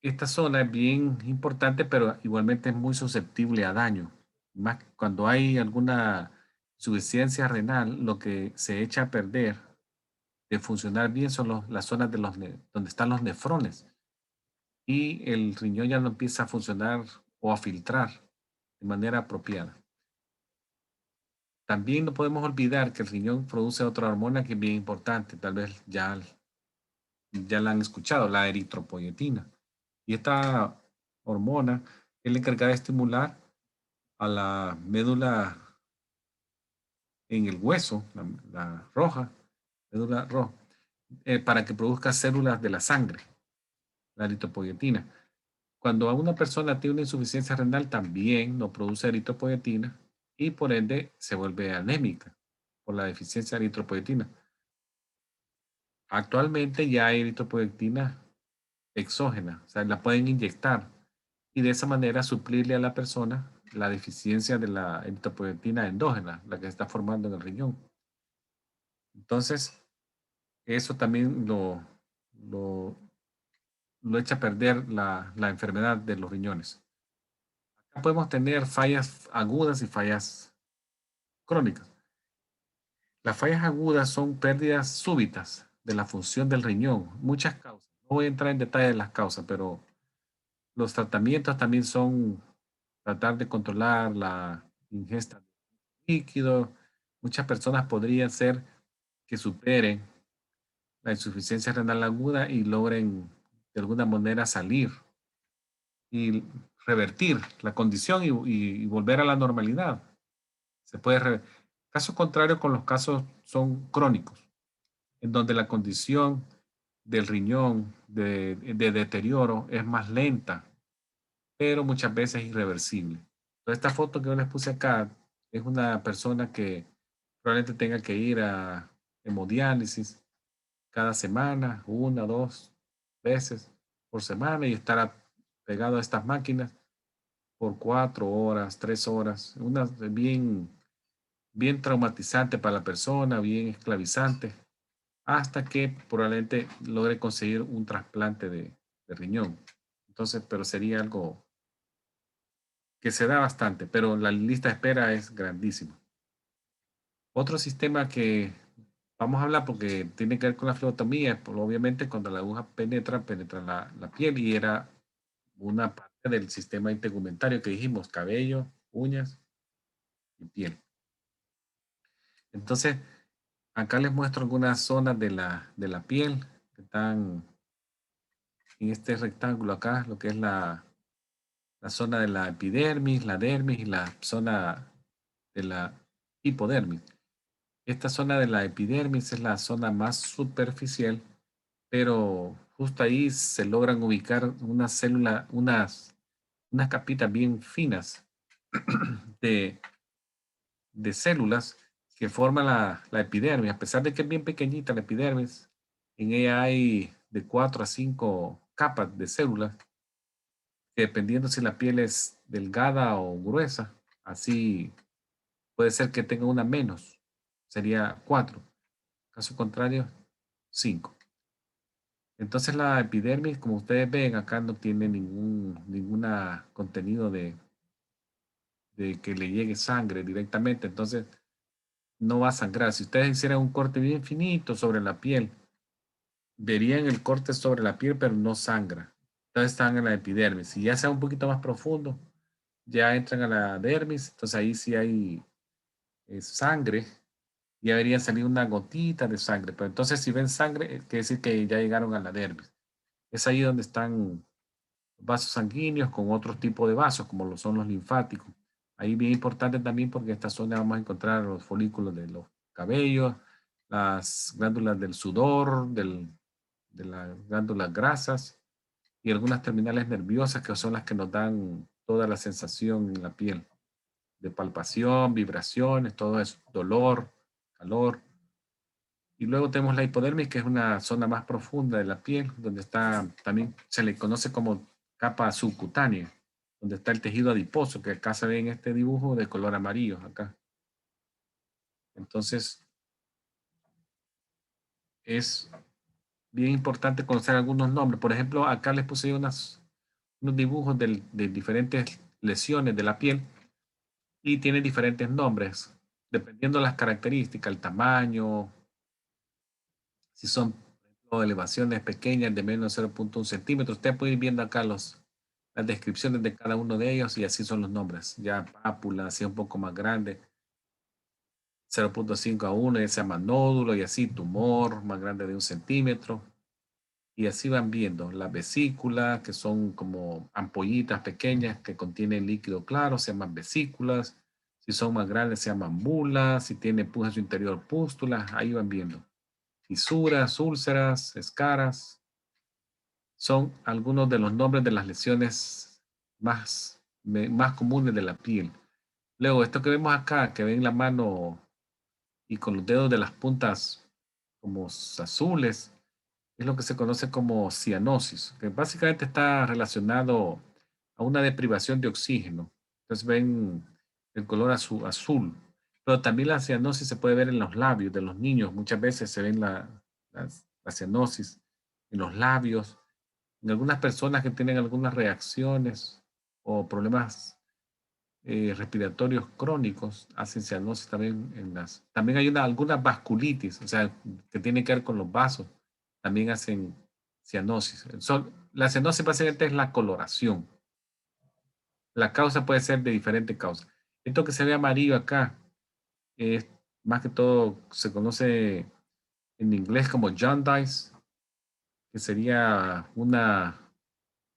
esta zona es bien importante, pero igualmente es muy susceptible a daño. Más cuando hay alguna insuficiencia renal, lo que se echa a perder de funcionar bien son las zonas donde están los nefrones. Y el riñón ya no empieza a funcionar o a filtrar de manera apropiada. También no podemos olvidar que el riñón produce otra hormona que es bien importante, tal vez ya la han escuchado, la eritropoyetina. Y esta hormona es la encargada de estimular a la médula en el hueso, la roja, médula roja, para que produzca células de la sangre, la eritropoyetina. Cuando a una persona tiene una insuficiencia renal, también no produce eritropoyetina y por ende se vuelve anémica por la deficiencia de eritropoyetina. Actualmente ya hay eritropoyetina exógena, o sea, la pueden inyectar y de esa manera suplirle a la persona la deficiencia de la eritropoyetina endógena, la que se está formando en el riñón. Entonces, eso también lo, lo echa a perder la enfermedad de los riñones. Acá podemos tener fallas agudas y fallas crónicas. Las fallas agudas son pérdidas súbitas de la función del riñón, muchas causas. No voy a entrar en detalle de las causas, pero los tratamientos también son tratar de controlar la ingesta de líquido. Muchas personas podrían ser que superen la insuficiencia renal aguda y logren de alguna manera salir y revertir la condición y volver a la normalidad. Se puede caso contrario con los casos son crónicos, en donde la condición del riñón de deterioro es más lenta, pero muchas veces irreversible. Entonces, esta foto que yo les puse acá es una persona que probablemente tenga que ir a hemodiálisis cada semana, 1, 2 veces por semana y estar pegado a estas máquinas por 4 horas, 3 horas, una bien traumatizante para la persona, bien esclavizante, hasta que probablemente logre conseguir un trasplante de riñón. Entonces, pero sería algo que se da bastante, pero la lista de espera es grandísima. Otro sistema que vamos a hablar porque tiene que ver con la flebotomía, pues, obviamente cuando la aguja penetra la piel y era una parte del sistema integumentario que dijimos, cabello, uñas y piel. Entonces, acá les muestro algunas zonas de la piel que están en este rectángulo acá, lo que es la zona de la epidermis, la dermis y la zona de la hipodermis. Esta zona de la epidermis es la zona más superficial, pero justo ahí se logran ubicar una célula, unas capitas bien finas de, de células que forman la epidermis. A pesar de que es bien pequeñita la epidermis, en ella hay de 4 a 5 capas de células, que dependiendo si la piel es delgada o gruesa, así puede ser que tenga una menos, sería 4. Caso contrario, 5. Entonces la epidermis, como ustedes ven, acá no tiene ninguna contenido de que le llegue sangre directamente, entonces no va a sangrar. Si ustedes hicieran un corte bien finito sobre la piel, verían el corte sobre la piel, pero no sangra. Entonces están en la epidermis. Si ya sea un poquito más profundo, ya entran a la dermis, entonces ahí sí hay sangre, ya debería salir una gotita de sangre, pero entonces si ven sangre, quiere decir que ya llegaron a la dermis. Es ahí donde están vasos sanguíneos con otro tipo de vasos, como lo son los linfáticos. Ahí bien importante también porque en esta zona vamos a encontrar los folículos de los cabellos, las glándulas del sudor, de las glándulas grasas y algunas terminales nerviosas que son las que nos dan toda la sensación en la piel, de palpación, vibraciones, todo eso, dolor, calor. Y luego tenemos la hipodermis, que es una zona más profunda de la piel, donde está, también se le conoce como capa subcutánea, donde está el tejido adiposo, que acá se ve en este dibujo de color amarillo, acá. Entonces, es bien importante conocer algunos nombres. Por ejemplo, acá les puse unos dibujos de diferentes lesiones de la piel y tienen diferentes nombres, dependiendo de las características, el tamaño, si son por ejemplo, elevaciones pequeñas de menos de 0.1 centímetros. Usted puede ir viendo acá las descripciones de cada uno de ellos y así son los nombres. Ya pápula, así un poco más grande, 0.5 a 1, ya se llama nódulo y así tumor más grande de 1 centímetro. Y así van viendo la vesícula, que son como ampollitas pequeñas que contienen líquido claro, se llaman vesículas. Si son más grandes, se llaman bulas. Si tiene pus en su interior, pústulas. Ahí van viendo. Fisuras, úlceras, escaras. Son algunos de los nombres de las lesiones más comunes de la piel. Luego, esto que vemos acá, que ven la mano y con los dedos de las puntas como azules, es lo que se conoce como cianosis, que básicamente está relacionado a una deprivación de oxígeno. Entonces ven el color azul. Pero también la cianosis se puede ver en los labios de los niños. Muchas veces se ven la cianosis en los labios. En algunas personas que tienen algunas reacciones o problemas respiratorios crónicos hacen cianosis también también hay algunas vasculitis, o sea, que tiene que ver con los vasos, también hacen cianosis. La cianosis básicamente es la coloración. La causa puede ser de diferente causa. Esto que se ve amarillo acá, es más que todo se conoce en inglés como jaundice, que sería una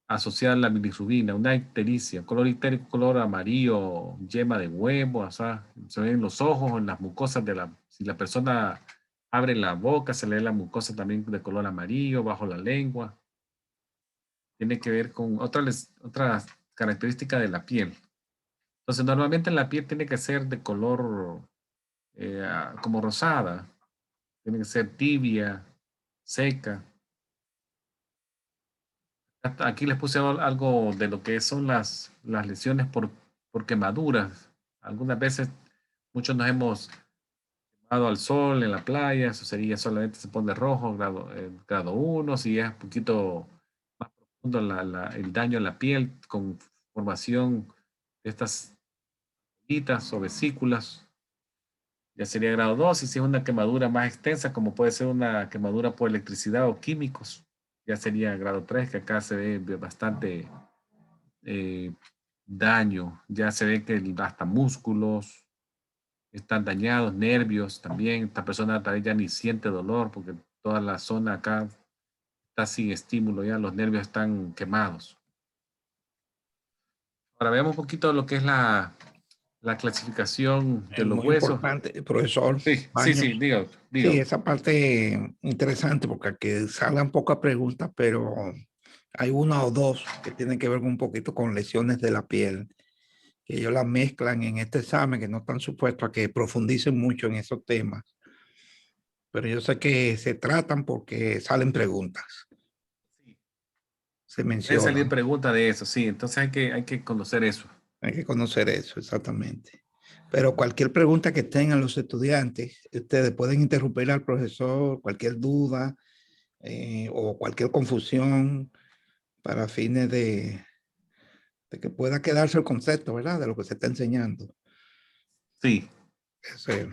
asociada a la bilirrubina, una ictericia, color ictérico, color amarillo, yema de huevo, o sea, se ven en los ojos, en las mucosas si la persona abre la boca, se le ve la mucosa también de color amarillo, bajo la lengua. Tiene que ver con otras características de la piel. Entonces, normalmente la piel tiene que ser de color como rosada, tiene que ser tibia, seca. Aquí les puse algo de lo que son las lesiones por quemaduras. Algunas veces muchos nos hemos quemado al sol en la playa, eso sería solamente se pone rojo, grado 1, si es un poquito más profundo el daño a la piel con formación de estas bolitas o vesículas, ya sería grado 2, y si es una quemadura más extensa, como puede ser una quemadura por electricidad o químicos, ya sería grado 3, que acá se ve bastante eh, daño, ya se ve que hasta músculos están dañados, nervios también, esta persona tal vez ya ni siente dolor porque toda la zona acá está sin estímulo, ya los nervios están quemados. Ahora veamos un poquito lo que es la clasificación de Es los muy huesos. importante, profesor Sí, sí, Baños. sí, diga, Sí, diga. esa parte interesante porque aquí salen pocas preguntas, pero hay una o dos que tienen que ver un poquito con lesiones de la piel, que ellos las mezclan en este examen, que no están supuestos a que profundicen mucho en esos temas, pero yo sé que se tratan porque salen preguntas, Sí, se pueden salir mencionan, preguntas de eso, sí, entonces hay que conocer eso. hay que conocer eso exactamente. Pero cualquier pregunta que tengan los estudiantes, ustedes pueden interrumpir al profesor, cualquier duda o cualquier confusión para fines de que pueda quedarse el concepto, ¿verdad? De lo que se está enseñando. Sí, Ese,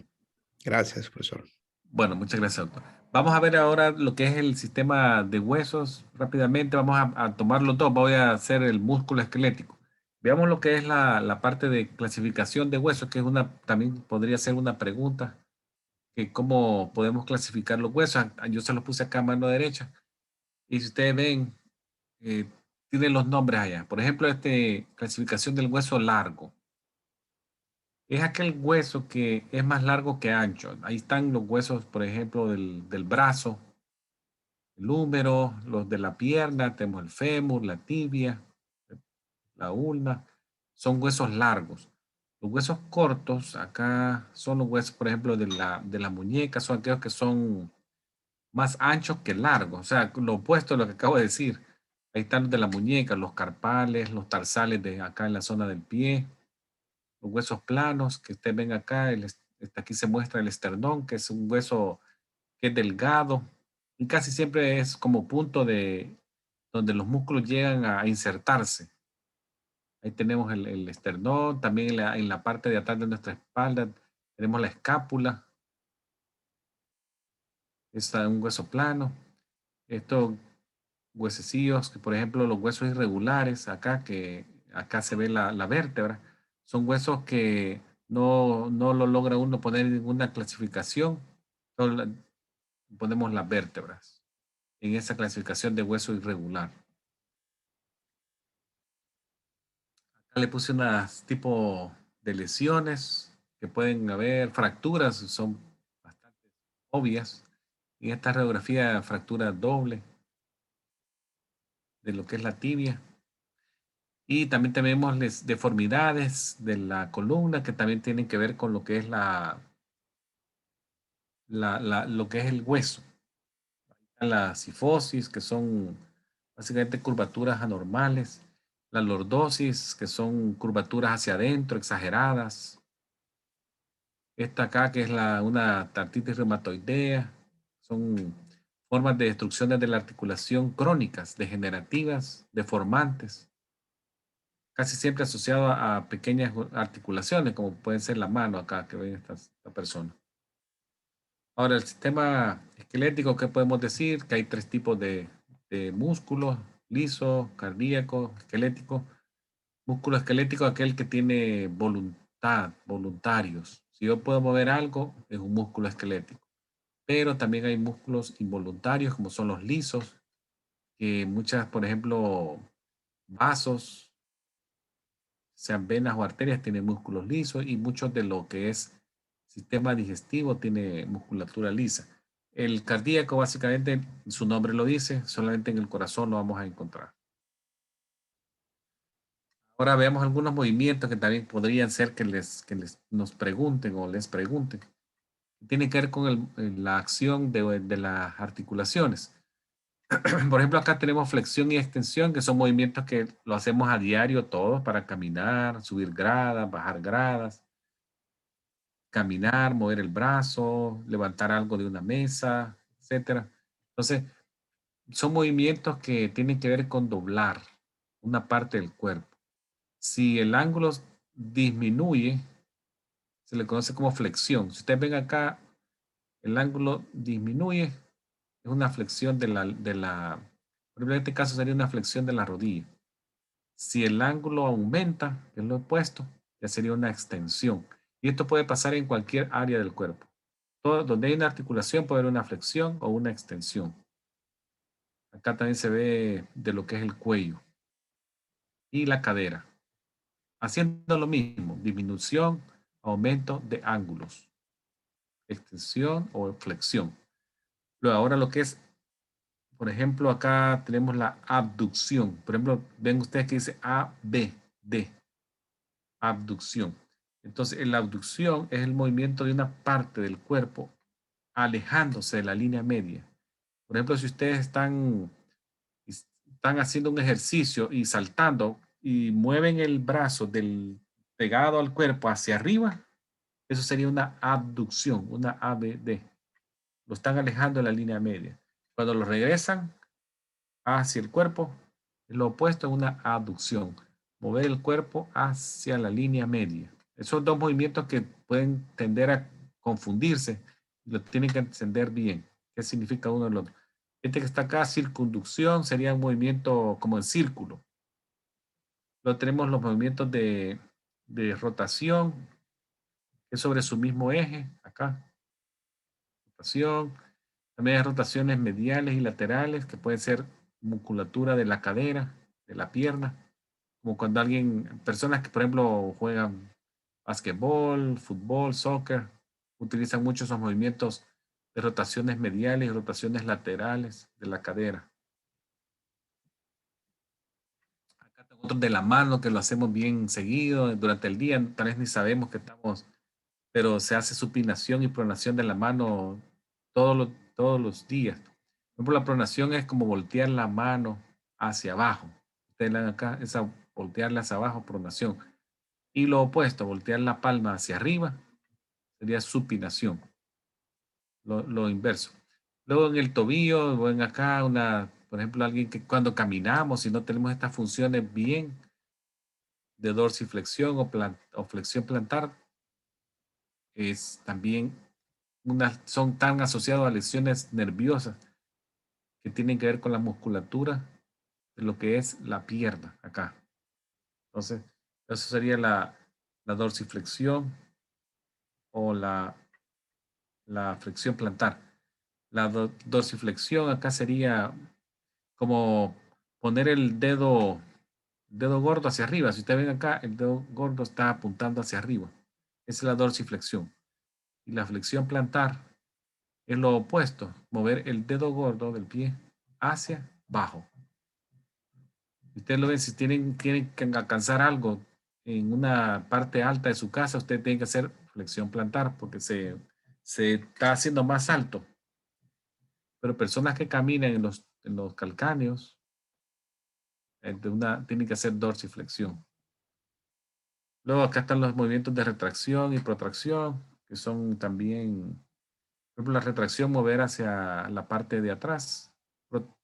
gracias, profesor. bueno, muchas gracias, doctor. Vamos a ver ahora lo que es el sistema de huesos rápidamente. Vamos a tomar los dos. Voy a hacer el músculo esquelético. Veamos lo que es la parte de clasificación de huesos, que es también podría ser una pregunta, que cómo podemos clasificar los huesos. Yo se los puse acá a mano derecha. Y si ustedes ven, tienen los nombres allá. Por ejemplo, clasificación del hueso largo. Es aquel hueso que es más largo que ancho. Ahí están los huesos, por ejemplo, del brazo, el húmero, los de la pierna, tenemos el fémur, la tibia, la ulna. Son huesos largos. Los huesos cortos, acá son los huesos, por ejemplo, de la muñeca, son aquellos que son más anchos que largos. O sea, lo opuesto a lo que acabo de decir. Ahí están los de la muñeca, los carpales, los tarsales de acá en la zona del pie, los huesos planos que ustedes ven acá, aquí se muestra el esternón, que es un hueso que es delgado y casi siempre es como punto de donde los músculos llegan a insertarse. Ahí tenemos el esternón, también en la parte de atrás de nuestra espalda tenemos la escápula, es un hueso plano. Estos huesecillos, que por ejemplo los huesos irregulares, que acá se ve la vértebra, son huesos que no lo logra uno poner en ninguna clasificación, solo ponemos las vértebras en esa clasificación de hueso irregular. Acá le puse unas tipo de lesiones que pueden haber, fracturas, son bastante obvias. En esta radiografía, fractura doble de lo que es la tibia. Y también tenemos deformidades de la columna que también tienen que ver con lo que es lo que es el hueso. La cifosis, que son básicamente curvaturas anormales. La lordosis, que son curvaturas hacia adentro, exageradas. Esta acá, que es una artritis reumatoidea, son formas de destrucciones de la articulación crónicas, degenerativas, deformantes, casi siempre asociado a pequeñas articulaciones, como puede ser la mano acá que ven esta persona. Ahora, el sistema esquelético, ¿qué podemos decir? Que hay tres tipos de músculos: liso, cardíaco, esquelético. Músculo esquelético, aquel que tiene voluntad, voluntarios. Si yo puedo mover algo, es un músculo esquelético. Pero también hay músculos involuntarios, como son los lisos, que muchas, por ejemplo, vasos, sean venas o arterias, tienen músculos lisos, y muchos de lo que es sistema digestivo tiene musculatura lisa. El cardíaco, básicamente, su nombre lo dice, solamente en el corazón lo vamos a encontrar. Ahora veamos algunos movimientos que también podrían ser que nos pregunten o les pregunten. Tiene que ver con la acción de las articulaciones. Por ejemplo, acá tenemos flexión y extensión, que son movimientos que lo hacemos a diario todos para caminar, subir gradas, bajar gradas, caminar, mover el brazo, levantar algo de una mesa, etcétera. Entonces, son movimientos que tienen que ver con doblar una parte del cuerpo. Si el ángulo disminuye, se le conoce como flexión. Si ustedes ven acá, el ángulo disminuye, es una flexión por ejemplo, en este caso sería una flexión de la rodilla. Si el ángulo aumenta, que es lo opuesto, ya sería una extensión. Y esto puede pasar en cualquier área del cuerpo. Donde hay una articulación puede haber una flexión o una extensión. Acá también se ve de lo que es el cuello y la cadera. Haciendo lo mismo, disminución, aumento de ángulos, extensión o flexión. Luego, ahora lo que es, por ejemplo, acá tenemos la abducción. Por ejemplo, ven ustedes que dice A, B, D, abducción. Entonces, la abducción es el movimiento de una parte del cuerpo alejándose de la línea media. Por ejemplo, si ustedes están haciendo un ejercicio y saltando y mueven el brazo pegado al cuerpo hacia arriba, eso sería una abducción, una ABD. Lo están alejando de la línea media. Cuando lo regresan hacia el cuerpo, lo opuesto es una abducción. Mover el cuerpo hacia la línea media. Esos dos movimientos que pueden tender a confundirse, lo tienen que entender bien. ¿Qué significa uno del otro? Este que está acá, circunducción, sería un movimiento como en círculo. Luego tenemos los movimientos de rotación, que es sobre su mismo eje, acá. Rotación. También hay rotaciones mediales y laterales, que pueden ser musculatura de la cadera, de la pierna, como cuando personas que por ejemplo juegan basquetbol, fútbol, soccer, utilizan mucho esos movimientos de rotaciones mediales y rotaciones laterales de la cadera. Acá tengo otro de la mano que lo hacemos bien seguido durante el día, tal vez ni sabemos que estamos, pero se hace supinación y pronación de la mano todos los días. Por ejemplo, la pronación es como voltear la mano hacia abajo. Ustedes ven acá, esa voltearla hacia abajo, pronación. Y lo opuesto, voltear la palma hacia arriba, sería supinación. Lo inverso. Luego en el tobillo, ven acá por ejemplo, alguien que cuando caminamos y no tenemos estas funciones bien de dorsiflexión o flexión plantar, es también son tan asociados a lesiones nerviosas que tienen que ver con la musculatura de lo que es la pierna acá. Entonces, eso sería la dorsiflexión o la flexión plantar. La dorsiflexión acá sería como poner el dedo gordo hacia arriba. Si ustedes ven acá, el dedo gordo está apuntando hacia arriba. Esa es la dorsiflexión. Y la flexión plantar es lo opuesto, mover el dedo gordo del pie hacia abajo. Ustedes lo ven, si tienen que alcanzar algo en una parte alta de su casa, usted tiene que hacer flexión plantar porque se está haciendo más alto. Pero personas que caminan en los calcáneos, tiene que hacer dorsiflexión. Luego acá están los movimientos de retracción y protracción, que son también, por ejemplo, la retracción, mover hacia la parte de atrás.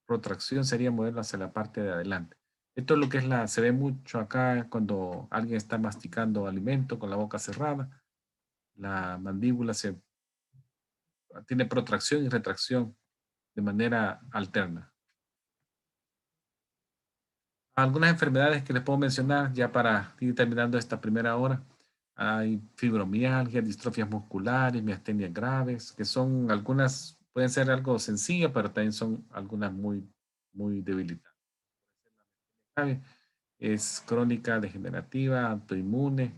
Protracción sería moverlo hacia la parte de adelante. Esto es lo que es se ve mucho acá cuando alguien está masticando alimento con la boca cerrada. La mandíbula tiene protracción y retracción de manera alterna. Algunas enfermedades que les puedo mencionar ya para ir terminando esta primera hora. Hay fibromialgia, distrofias musculares, miastenias graves, que son algunas, pueden ser algo sencillas, pero también son algunas muy, muy debilitantes. Es crónica degenerativa, autoinmune.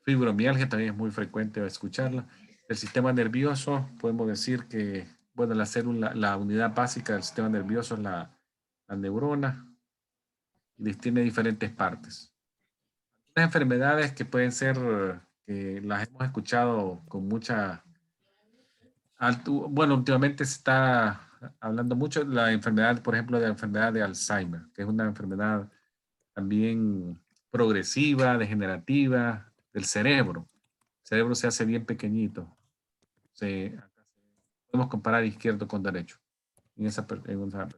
Fibromialgia también es muy frecuente escucharla. El sistema nervioso, podemos decir que, bueno, la unidad básica del sistema nervioso es la neurona y tiene diferentes partes. Las enfermedades que pueden ser, que las hemos escuchado con mucha bueno, últimamente se está hablando mucho de la enfermedad, por ejemplo, de la enfermedad de Alzheimer, que es una enfermedad también progresiva, degenerativa del cerebro. El cerebro se hace bien pequeñito. Podemos comparar izquierdo con derecho en esa persona.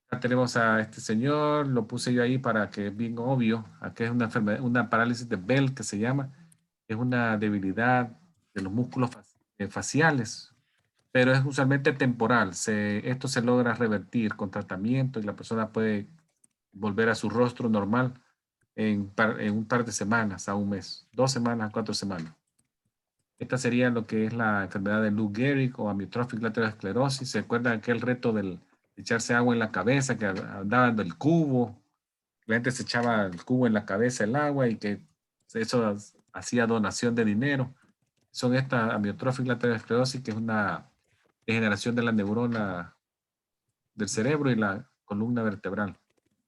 Acá tenemos a este señor, lo puse yo ahí para que es bien obvio. Aquí es una enfermedad, una parálisis de Bell que se llama. Es una debilidad de los músculos faciales, pero es usualmente temporal. Esto se logra revertir con tratamiento y la persona puede volver a su rostro normal en un par de semanas a un mes, 2 semanas, 4 semanas. Esta sería lo que es la enfermedad de Lou Gehrig o amyotrófica lateral esclerosis. ¿Se acuerdan aquel reto de echarse agua en la cabeza, que andaban del cubo? La gente se echaba el cubo en la cabeza, el agua, y que eso hacía donación de dinero. Son esta amyotrófica lateral esclerosis, que es una degeneración de la neurona del cerebro y la columna vertebral.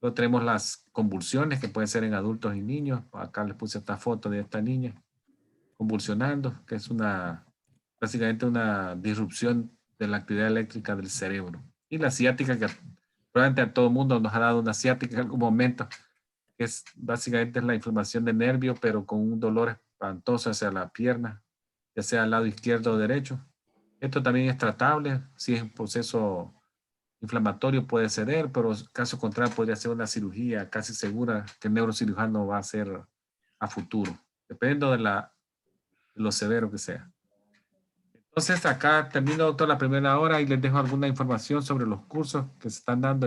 Luego tenemos las convulsiones, que pueden ser en adultos y niños. Acá les puse esta foto de esta niña convulsionando, que es básicamente una disrupción de la actividad eléctrica del cerebro. Y la ciática, que probablemente a todo el mundo nos ha dado una ciática en algún momento, que es básicamente la inflamación de nervio, pero con un dolor espantoso hacia la pierna, ya sea al lado izquierdo o derecho. Esto también es tratable. Si es un proceso inflamatorio puede ceder, pero caso contrario podría ser una cirugía casi segura que el neurocirujano va a hacer a futuro, dependiendo de lo severo que sea. Entonces acá termino toda la primera hora y les dejo alguna información sobre los cursos que se están dando